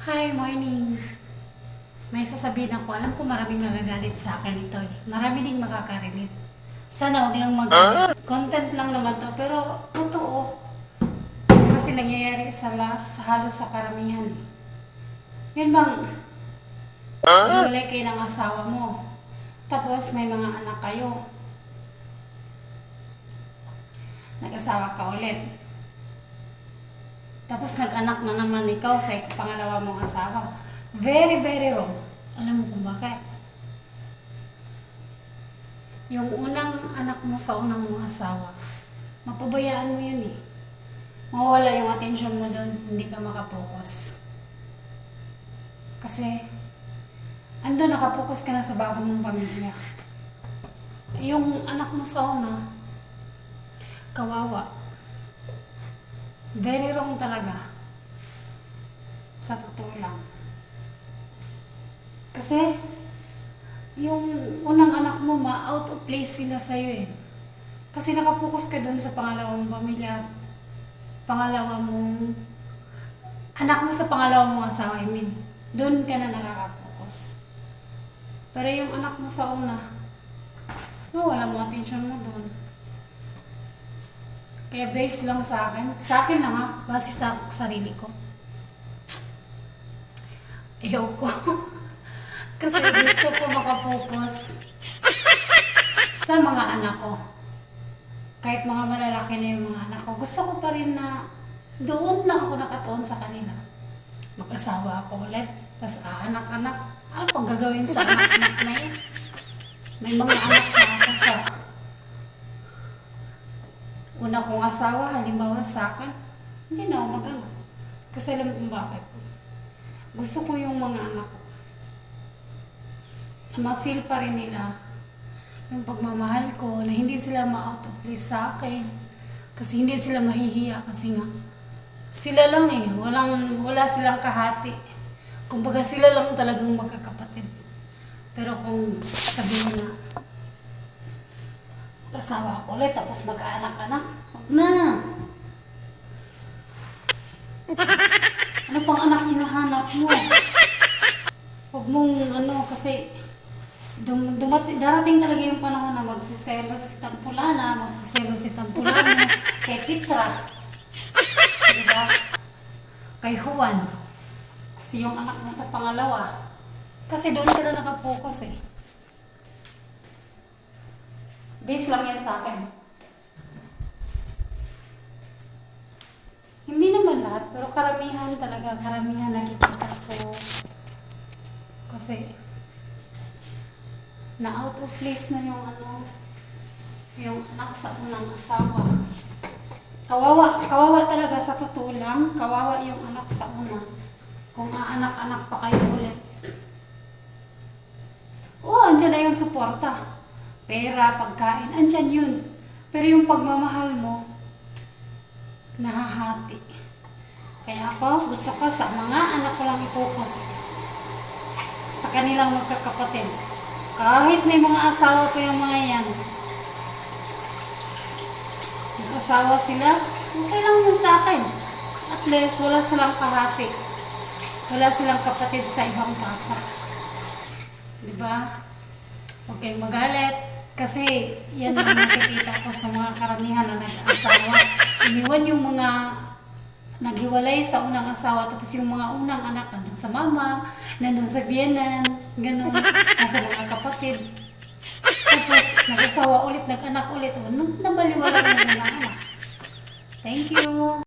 Hi, morning. May sasabihin ako. Alam ko maraming magagalit sa akin ito eh. Marami ding makaka-relate. Sana wag lang magalit. Content lang naman to, pero totoo. Kasi nangyayari halos sa karamihan eh. Yun bang, hiwalay kayo ng asawa mo. Tapos may mga anak kayo. Nag-asawa ka ulit. Tapos nag-anak na naman ikaw sa pangalawa mong asawa. Very, very wrong. Alam mo kung bakit? Yung unang anak mo sa unang mong asawa, mapabayaan mo yun eh. Mawawala yung attention mo doon, hindi ka makapokus. Kasi, ando nakapokus ka na sa bago mong pamilya. Yung anak mo sa una, kawawa. Very wrong talaga. Sa totoo lang. Kasi, yung unang anak mo, out of place sila sa'yo eh. Kasi nakapokus ka doon sa pangalawang pamilya. Anak mo sa pangalawang mong asawa, I mean. Doon ka na nakakapokus. Pero yung anak mo sa una, wala mo attention mo doon. Kaya base lang sa akin lang ha, base sa sarili ko. Ayoko. Kasi gusto ko makapokus sa mga anak ko. Kahit mga malalaki na yung mga anak ko, gusto ko pa rin na doon lang ako nakatuon sa kanila. Mag-asawa ako ulit, tapos anak-anak. Ano pang gagawin sa anak-anak na yun? May mga anak na ako sa una kong asawa, halimbawa sa akin, hindi na ako mag-anak. Kasi alam kong bakit. Gusto ko yung mga anak ko. Ma-feel pa rin nila yung pagmamahal ko, na hindi sila ma-out of place sa akin. Kasi hindi sila mahihiya kasi nga, sila lang eh, wala silang kahati. Kumbaga sila lang talagang magkakapatid. Pero kung sabihin na, asawa ko ulit, tapos mag-anak-anak. Huwag na! Ano pang anak hinahanap mo? Huwag mong kasi darating talaga yung panahon na magsiselos si Tampulana, magsiselos si Tampulana, kay Petra. Diba? Kay Juan. Kasi yung anak mo sa pangalawa. Kasi doon ka na nakapokus eh. Base lang yan sa akin. Hindi naman lahat, pero karamihan talaga, karamihan nakikita ko. Kasi, na out of place na yung anak sa unang asawa. Kawawa talaga sa totoo lang, kawawa yung anak sa una. Kung aanak-anak pa kayo ulit. Oo, andyan na yung suporta. Pera, pagkain, andyan yun. Pero yung pagmamahal mo, nahahati. Kaya ako, gusto ko sa mga anak ko lang i-focus. Sa kanilang magkakapatid. Kahit may mga asawa ko yung mga yan. Nag-asawa sila, okay lang yun sa akin. At least, wala silang kahati. Wala silang kapatid sa ibang papa. Diba? Huwag kayong magalit. Kasi yan ang nakikita ko sa mga karamihan na nag-asawa. Iniwan yung mga naghiwalay sa unang asawa, tapos yung mga unang anak nandun sa mama, nandun sa biyenan, gano'n, nasa mga kapatid. Tapos nag-asawa ulit, nag-anak ulit, nabaliwala ng mga anak. Thank you!